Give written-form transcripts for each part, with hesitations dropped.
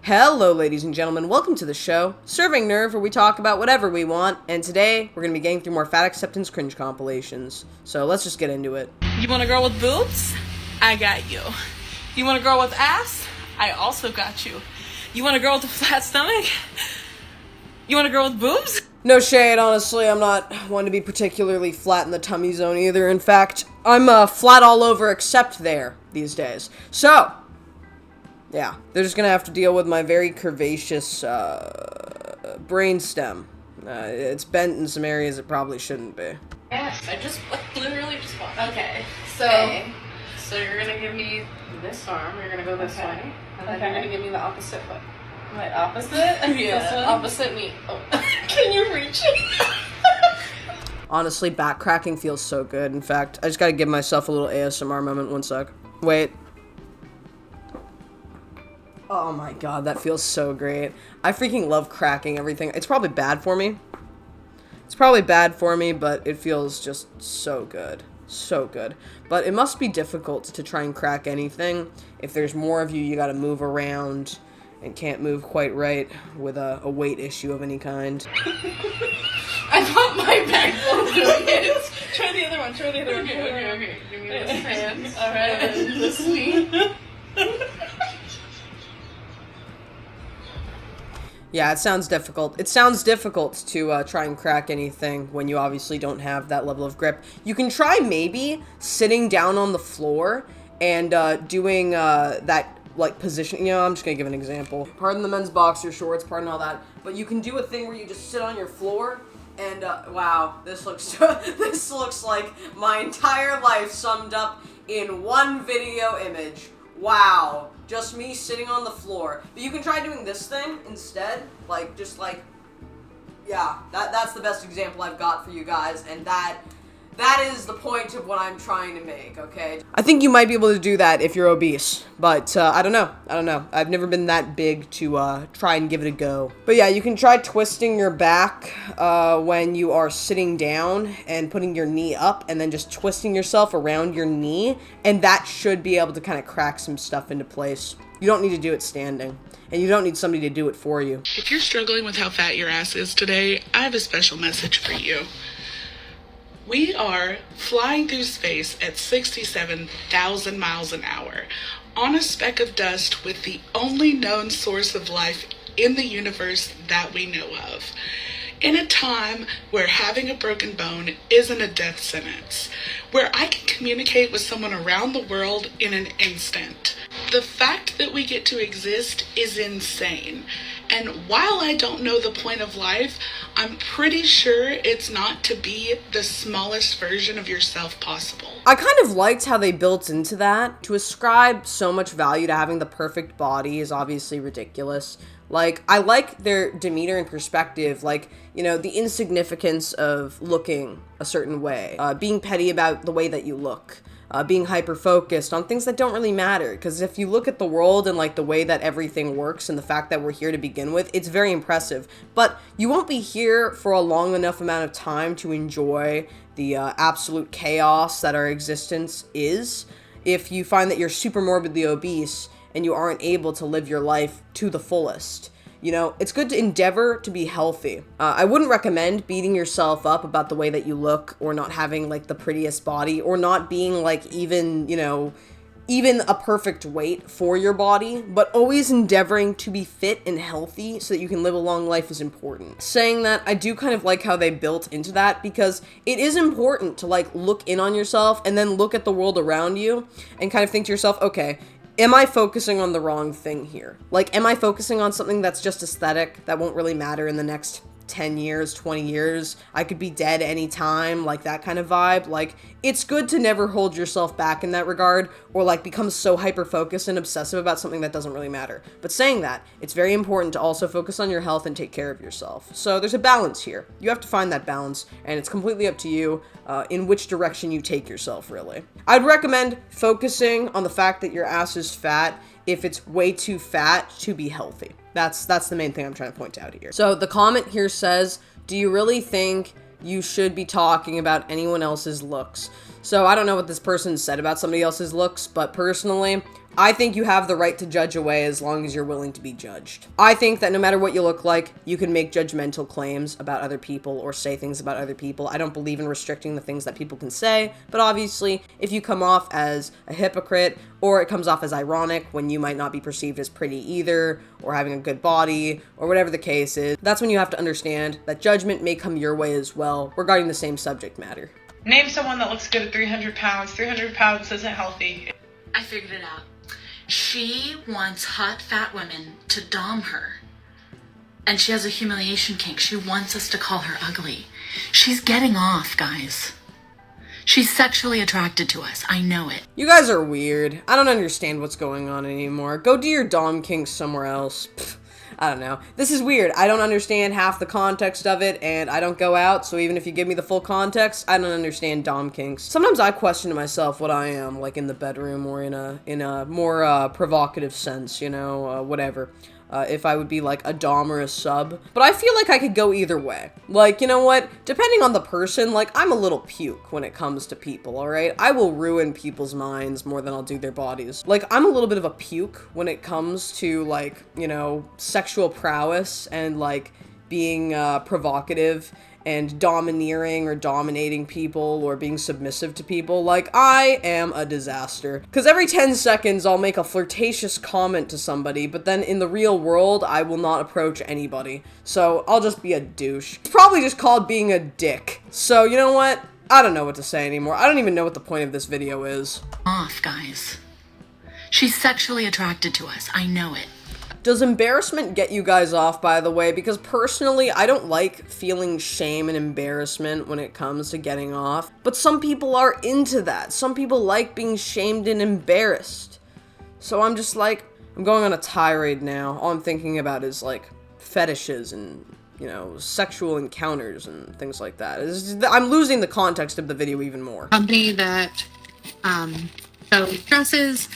Hello, ladies and gentlemen. Welcome to the show, Serving Nerve, where we talk about whatever we want. And today, we're going to be getting through more fat acceptance cringe compilations. So let's just get into it. You want a girl with boobs? I got you. You want a girl with ass? I also got you. You want a girl with a flat stomach? You want a girl with boobs? No shade, honestly. I'm not one to be particularly flat in the tummy zone either. In fact, I'm flat all over except there these days. So, yeah, they're just gonna have to deal with my very curvaceous brainstem. It's bent in some areas it probably shouldn't be. Yes, I literally just walked. Okay, so you're gonna give me this arm, you're gonna go this way, and then you're gonna give me the opposite foot. My opposite? Yeah, opposite me. Oh. Can you reach it? Honestly, back cracking feels so good. In fact, I just gotta give myself a little ASMR moment. One sec. Wait. Oh my god, that feels so great. I freaking love cracking everything. It's probably bad for me. But it feels just so good. So good. But it must be difficult to try and crack anything. If there's more of you, you gotta move around and can't move quite right with a weight issue of any kind. I thought my backbone was Try the other one. Okay. Give me this hand. Alright, and this knee. Yeah, it sounds difficult. It sounds difficult to try and crack anything when you obviously don't have that level of grip. You can try maybe sitting down on the floor and doing that like position. You know, I'm just gonna give an example. Pardon the men's boxer shorts, pardon all that. But you can do a thing where you just sit on your floor and wow, this looks this looks like my entire life summed up in one video image. Wow, just me sitting on the floor. But you can try doing this thing instead, like, just like, yeah, that's the best example I've got for you guys, and that is the point of what I'm trying to make, okay? I think you might be able to do that if you're obese, but I don't know. I've never been that big to try and give it a go. But yeah, you can try twisting your back when you are sitting down and putting your knee up and then just twisting yourself around your knee, and that should be able to kind of crack some stuff into place. You don't need to do it standing, and you don't need somebody to do it for you. If you're struggling with how fat your ass is today, I have a special message for you. We are flying through space at 67,000 miles an hour on a speck of dust with the only known source of life in the universe that we know of. In a time where having a broken bone isn't a death sentence, where I can communicate with someone around the world in an instant. The fact that we get to exist is insane. And while I don't know the point of life, I'm pretty sure it's not to be the smallest version of yourself possible. I kind of liked how they built into that. To ascribe so much value to having the perfect body is obviously ridiculous. Like, I like their demeanor and perspective, like, you know, the insignificance of looking a certain way, being petty about the way that you look. Being hyper-focused on things that don't really matter. Because if you look at the world and, like, the way that everything works and the fact that we're here to begin with, it's very impressive. But you won't be here for a long enough amount of time to enjoy the absolute chaos that our existence is if you find that you're super morbidly obese and you aren't able to live your life to the fullest. You know, it's good to endeavor to be healthy. I wouldn't recommend beating yourself up about the way that you look or not having, like, the prettiest body or not being, like, even, you know, even a perfect weight for your body, but always endeavoring to be fit and healthy so that you can live a long life is important. Saying that, I do kind of like how they built into that because it is important to, like, look in on yourself and then look at the world around you and kind of think to yourself, okay, am I focusing on the wrong thing here? Like, am I focusing on something that's just aesthetic, that won't really matter in the next 10 years, 20 years? I could be dead anytime, like that kind of vibe. Like, it's good to never hold yourself back in that regard, or like become so hyper-focused and obsessive about something that doesn't really matter. But saying that, it's very important to also focus on your health and take care of yourself. So there's a balance here. You have to find that balance, and it's completely up to you in which direction you take yourself, really. I'd recommend focusing on the fact that your ass is fat if it's way too fat to be healthy. That's the main thing I'm trying to point out here. So the comment here says, do you really think you should be talking about anyone else's looks? So I don't know what this person said about somebody else's looks, but personally, I think you have the right to judge away as long as you're willing to be judged. I think that no matter what you look like, you can make judgmental claims about other people or say things about other people. I don't believe in restricting the things that people can say, but obviously, if you come off as a hypocrite, or it comes off as ironic when you might not be perceived as pretty either, or having a good body, or whatever the case is, that's when you have to understand that judgment may come your way as well regarding the same subject matter. Name someone that looks good at 300 pounds. 300 pounds isn't healthy. I figured it out. She wants hot, fat women to dom her. And she has a humiliation kink. She wants us to call her ugly. She's getting off, guys. She's sexually attracted to us. I know it. You guys are weird. I don't understand what's going on anymore. Go do your dom kinks somewhere else. Pfft. I don't know. This is weird. I don't understand half the context of it, and I don't go out, so even if you give me the full context, I don't understand dom kinks. Sometimes I question to myself what I am, like in the bedroom or in a more provocative sense, you know, whatever. If I would be like a dom or a sub. But I feel like I could go either way. Like, you know what? Depending on the person, like, I'm a little puke when it comes to people, alright? I will ruin people's minds more than I'll do their bodies. Like, I'm a little bit of a puke when it comes to, like, you know, sexual prowess and, like, being provocative and domineering or dominating people or being submissive to people. Like, I am a disaster. Because every 10 seconds, I'll make a flirtatious comment to somebody, but then in the real world, I will not approach anybody. So, I'll just be a douche. It's probably just called being a dick. So, you know what? I don't know what to say anymore. I don't even know what the point of this video is. Off, guys. She's sexually attracted to us. I know it. Does embarrassment get you guys off, by the way? Because personally, I don't like feeling shame and embarrassment when it comes to getting off. But some people are into that. Some people like being shamed and embarrassed. So I'm just like, I'm going on a tirade now. All I'm thinking about is like fetishes and, you know, sexual encounters and things like that. I'm losing the context of the video even more. Company that sells dresses.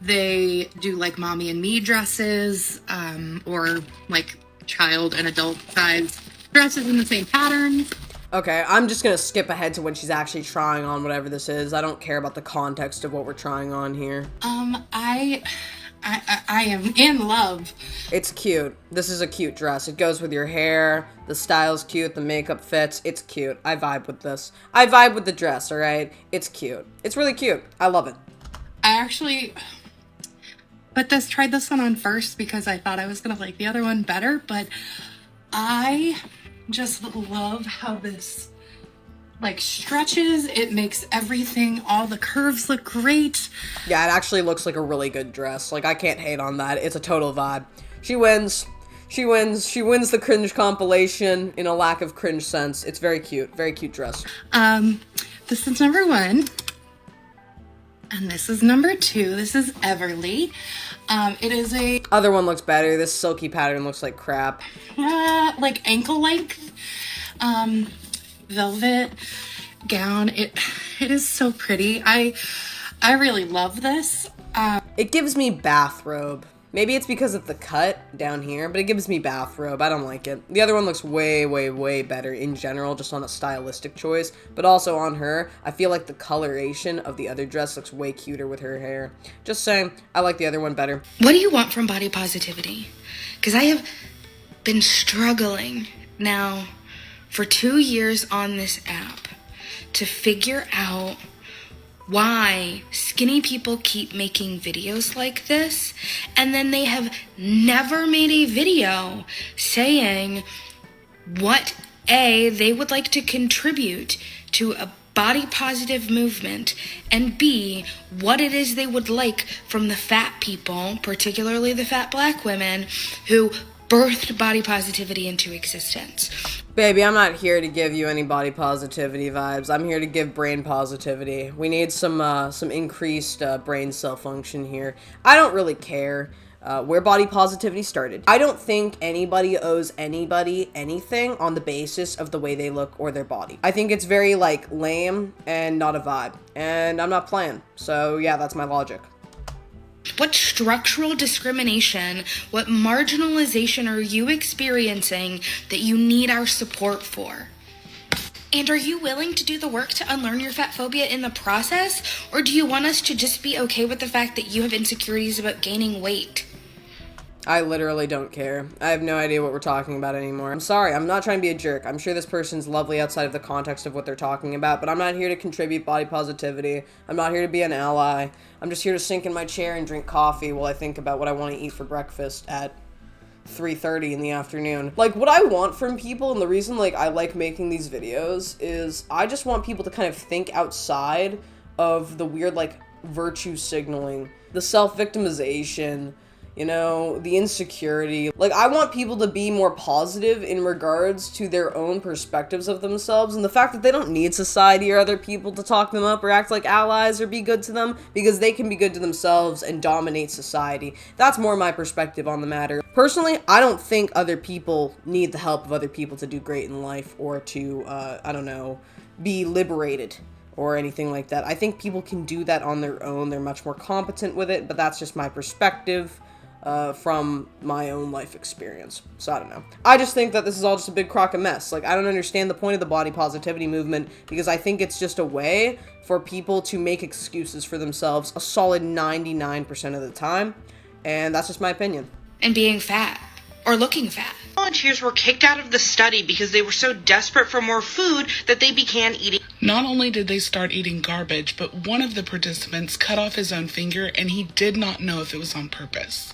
They do like mommy and me dresses, or like child and adult size dresses in the same patterns. Okay, I'm just gonna skip ahead to when she's actually trying on whatever this is. I don't care about the context of what we're trying on here. I am in love. It's cute. This is a cute dress. It goes with your hair. The style's cute. The makeup fits. It's cute. I vibe with this. I vibe with the dress, alright? It's cute. It's really cute. I love it. I actually tried this one on first because I thought I was gonna like the other one better, but I just love how this like stretches. It makes everything, all the curves look great. Yeah, it actually looks like a really good dress. Like, I can't hate on that. It's a total vibe. She wins. She wins. She wins the cringe compilation in a lack of cringe sense. It's very cute. Very cute dress. This is number 1. And this is number 2. This is Everly. It is a Other one looks better. This silky pattern looks like crap. like ankle length velvet gown. It is so pretty. I really love this. It gives me bathrobe. Maybe it's because of the cut down here, but it gives me bathrobe. I don't like it. The other one looks way, way, way better in general, just on a stylistic choice. But also on her, I feel like the coloration of the other dress looks way cuter with her hair. Just saying, I like the other one better. What do you want from body positivity? Because I have been struggling now for 2 years on this app to figure out why skinny people keep making videos like this, and then they have never made a video saying what A, they would like to contribute to a body positive movement, and B, what it is they would like from the fat people, particularly the fat black women, who birthed body positivity into existence. Baby, I'm not here to give you any body positivity vibes. I'm here to give brain positivity. We need some increased brain cell function here. I don't really care where body positivity started. I don't think anybody owes anybody anything on the basis of the way they look or their body. I think it's very, like, lame and not a vibe. And I'm not playing. So, yeah, that's my logic. What structural discrimination, what marginalization are you experiencing that you need our support for? And are you willing to do the work to unlearn your fat phobia in the process? Or do you want us to just be okay with the fact that you have insecurities about gaining weight? I literally don't care. I have no idea what we're talking about anymore. I'm sorry, I'm not trying to be a jerk. I'm sure this person's lovely outside of the context of what they're talking about, but I'm not here to contribute body positivity. I'm not here to be an ally. I'm just here to sink in my chair and drink coffee while I think about what I want to eat for breakfast at 3:30 in the afternoon. Like, what I want from people, and the reason, like, I like making these videos, is I just want people to kind of think outside of the weird, like, virtue signaling, the self-victimization, you know, the insecurity. Like, I want people to be more positive in regards to their own perspectives of themselves and the fact that they don't need society or other people to talk them up or act like allies or be good to them, because they can be good to themselves and dominate society. That's more my perspective on the matter. Personally, I don't think other people need the help of other people to do great in life or to, I don't know, be liberated or anything like that. I think people can do that on their own. They're much more competent with it, but that's just my perspective. From my own life experience. So I don't know. I just think that this is all just a big crock of mess. Like, I don't understand the point of the body positivity movement, because I think it's just a way for people to make excuses for themselves a solid 99% of the time. And that's just my opinion. And being fat. Or looking fat. Volunteers were kicked out of the study because they were so desperate for more food that they began eating. Not only did they start eating garbage, but one of the participants cut off his own finger, and he did not know if it was on purpose.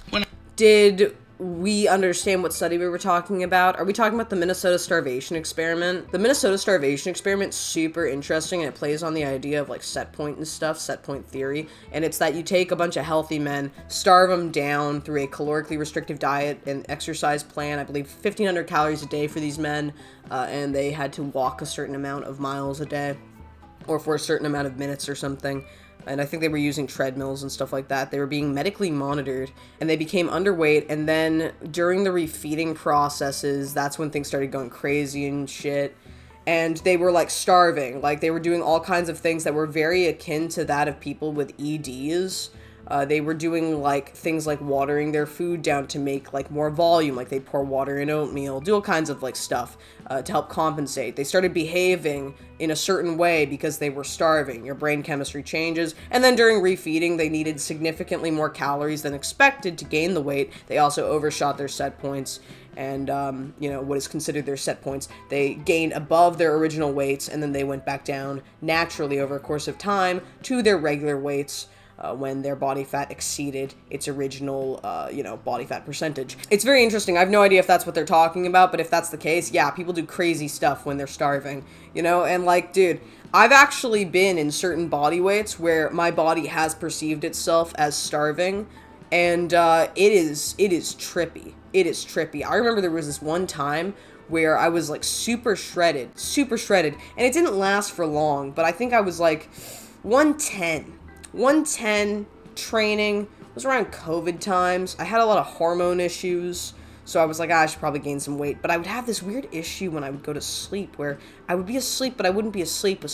Did we understand what study we were talking about? Are we talking about the Minnesota Starvation Experiment? The Minnesota Starvation Experiment is super interesting, and it plays on the idea of, like, set point and stuff, set point theory. And it's that you take a bunch of healthy men, starve them down through a calorically restrictive diet and exercise plan. I believe 1,500 calories a day for these men, and they had to walk a certain amount of miles a day, or for a certain amount of minutes or something. And I think they were using treadmills and stuff like that. They were being medically monitored, and they became underweight. And then during the refeeding processes, that's when things started going crazy and shit. And they were, like, starving. Like, they were doing all kinds of things that were very akin to that of people with EDs. They were doing, like, things like watering their food down to make, like, more volume. Like, they'd pour water in oatmeal, do all kinds of, like, stuff to help compensate. They started behaving in a certain way because they were starving. Your brain chemistry changes. And then during refeeding, they needed significantly more calories than expected to gain the weight. They also overshot their set points. And, you know, what is considered their set points. They gained above their original weights, and then they went back down naturally over a course of time to their regular weights. When their body fat exceeded its original, you know, body fat percentage. It's very interesting. I have no idea if that's what they're talking about, but if that's the case, yeah, people do crazy stuff when they're starving, you know? And, like, dude, I've actually been in certain body weights where my body has perceived itself as starving, and it is trippy. It is trippy. I remember there was this one time where I was, like, super shredded, and it didn't last for long, but I think I was, like, 110 training. It was around COVID times. I had a lot of hormone issues, so I was like, I should probably gain some weight. But I would have this weird issue when I would go to sleep where I would be asleep, but I wouldn't be asleep.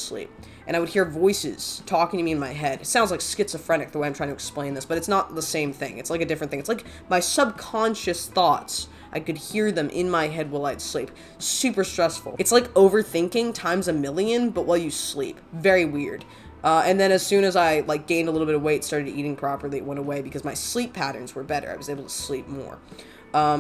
And I would hear voices talking to me in my head. It sounds like schizophrenic the way I'm trying to explain this, but it's not the same thing. It's like a different thing. It's like my subconscious thoughts. I could hear them in my head while I'd sleep. Super stressful. It's like overthinking times a million, but while you sleep. Very weird. And then as soon as I, like, gained a little bit of weight, started eating properly, it went away because my sleep patterns were better. I was able to sleep more.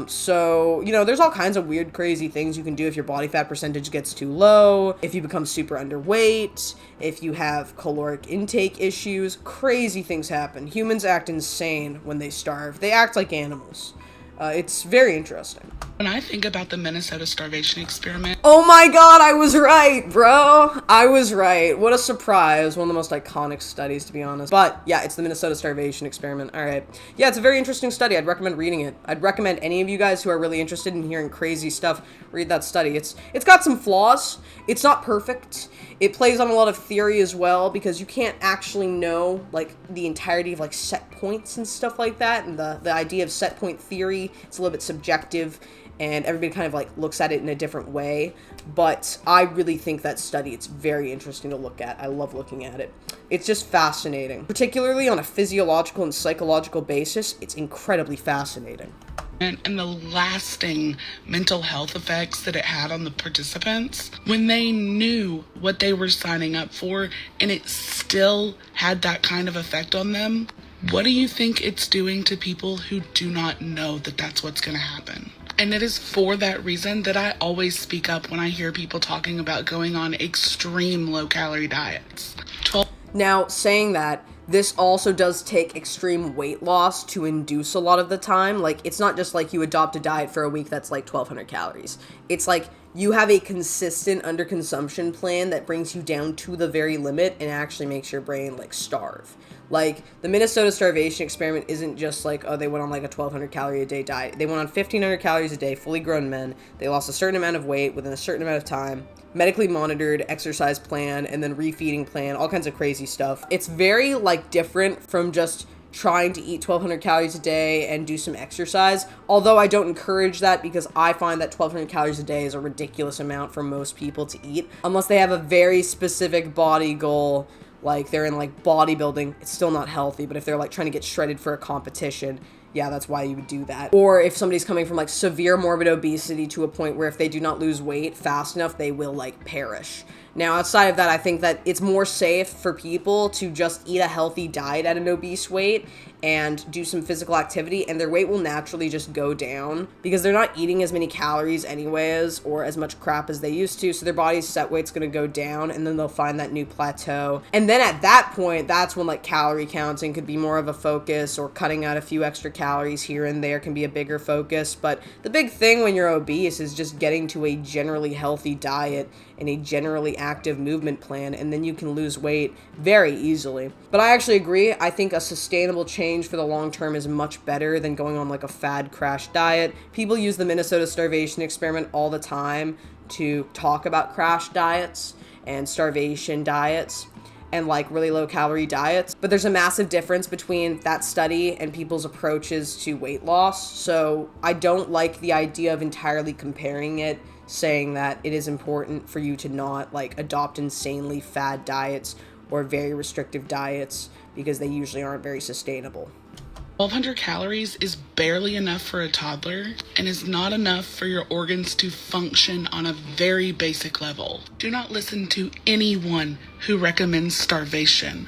So, you know, there's all kinds of weird, crazy things you can do if your body fat percentage gets too low, if you become super underweight, if you have caloric intake issues. Crazy things happen. Humans act insane when they starve. They act like animals. It's very interesting. When I think about the Minnesota Starvation Experiment... Oh my god, I was right, bro! I was right. What a surprise. One of the most iconic studies, to be honest. But, yeah, it's the Minnesota Starvation Experiment. Alright. Yeah, it's a very interesting study. I'd recommend reading it. I'd recommend any of you guys who are really interested in hearing crazy stuff read that study. It's got some flaws. It's not perfect. It plays on a lot of theory as well, because you can't actually know, like, the entirety of, like, set points and stuff like that. And the idea of set point theory, it's a little bit subjective, and everybody kind of, like, looks at it in a different way. But I really think that study, it's very interesting to look at. I love looking at it. It's just fascinating. Particularly on a physiological and psychological basis, it's incredibly fascinating. and the lasting mental health effects that it had on the participants when they knew what they were signing up for and it still had that kind of effect on them. What do you think it's doing to people who do not know that that's what's going to happen? And it is for that reason that I always speak up when I hear people talking about going on extreme low-calorie diets. Now, saying that, this also does take extreme weight loss to induce a lot of the time. Like, it's not just like you adopt a diet for a week that's like 1,200 calories. It's like you have a consistent underconsumption plan that brings you down to the very limit and actually makes your brain like starve. Like, the Minnesota Starvation Experiment isn't just like, oh, they went on like a 1,200 calorie a day diet. They went on 1,500 calories a day, fully grown men. They lost a certain amount of weight within a certain amount of time, medically monitored, exercise plan, and then refeeding plan, all kinds of crazy stuff. It's very like different from just trying to eat 1,200 calories a day and do some exercise, although I don't encourage that because I find that 1,200 calories a day is a ridiculous amount for most people to eat, unless they have a very specific body goal. Like, they're in, like, bodybuilding, it's still not healthy, but if they're, like, trying to get shredded for a competition, yeah, that's why you would do that. Or if somebody's coming from, like, severe morbid obesity to a point where if they do not lose weight fast enough, they will, like, perish. Now, outside of that, I think that it's more safe for people to just eat a healthy diet at an obese weight and do some physical activity, and their weight will naturally just go down because they're not eating as many calories anyways or as much crap as they used to, so their body's set weight's gonna go down, and then they'll find that new plateau. And then at that point, that's when like calorie counting could be more of a focus, or cutting out a few extra calories here and there can be a bigger focus. But the big thing when you're obese is just getting to a generally healthy diet and a generally active movement plan, and then you can lose weight very easily. But I actually agree. I think a sustainable change for the long term is much better than going on like a fad crash diet. People use the Minnesota Starvation Experiment all the time to talk about crash diets and starvation diets and like really low calorie diets. But there's a massive difference between that study and people's approaches to weight loss. So I don't like the idea of entirely comparing it, saying that it is important for you to not like adopt insanely fad diets or very restrictive diets because they usually aren't very sustainable. 1,200 calories is barely enough for a toddler and is not enough for your organs to function on a very basic level. Do not listen to anyone who recommends starvation.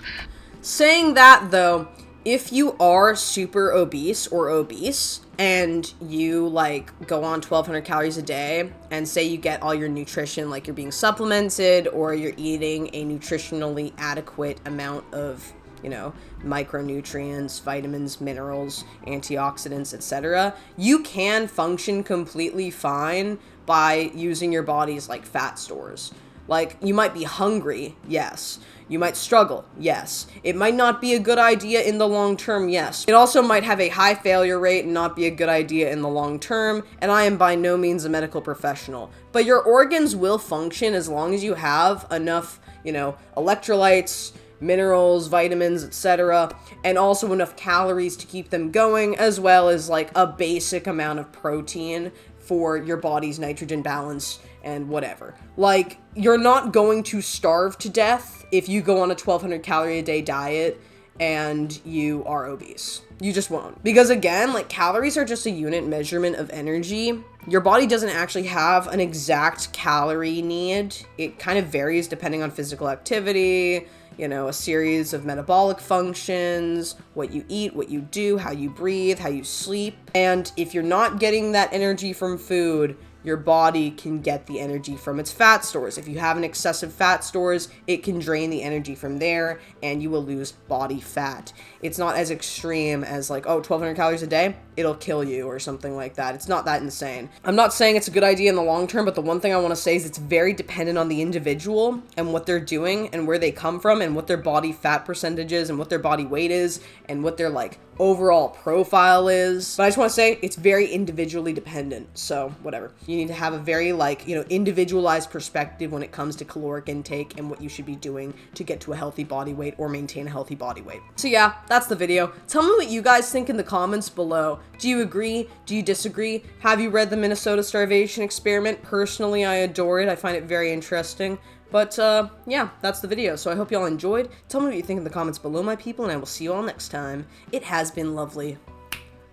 Saying that though, if you are super obese or obese and you like go on 1,200 calories a day and say you get all your nutrition, like you're being supplemented or you're eating a nutritionally adequate amount of, you know, micronutrients, vitamins, minerals, antioxidants, etc., you can function completely fine by using your body's like fat stores. Like, you might be hungry, yes. You might struggle, yes. It might not be a good idea in the long term, yes. It also might have a high failure rate and not be a good idea in the long term, and I am by no means a medical professional. But your organs will function as long as you have enough, you know, electrolytes, minerals, vitamins, etc., and also enough calories to keep them going, as well as like a basic amount of protein for your body's nitrogen balance and whatever. Like, you're not going to starve to death if you go on a 1,200 calorie a day diet and you are obese. You just won't. Because again, like, calories are just a unit measurement of energy. Your body doesn't actually have an exact calorie need. It kind of varies depending on physical activity, you know, a series of metabolic functions, what you eat, what you do, how you breathe, how you sleep. And if you're not getting that energy from food, your body can get the energy from its fat stores. If you have an excessive fat stores, it can drain the energy from there and you will lose body fat. It's not as extreme as like, oh, 1,200 calories a day, it'll kill you or something like that. It's not that insane. I'm not saying it's a good idea in the long term, but the one thing I want to say is it's very dependent on the individual and what they're doing and where they come from and what their body fat percentage is and what their body weight is and what their like overall profile is. But I just want to say it's very individually dependent. So whatever. You need to have a very like, you know, individualized perspective when it comes to caloric intake and what you should be doing to get to a healthy body weight or maintain a healthy body weight. So yeah, that's the video. Tell me what you guys think in the comments below. Do you agree? Do you disagree? Have you read the Minnesota Starvation Experiment? Personally, I adore it. I find it very interesting. But, yeah, that's the video. So I hope y'all enjoyed. Tell me what you think in the comments below, my people, and I will see you all next time. It has been lovely.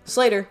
Slater.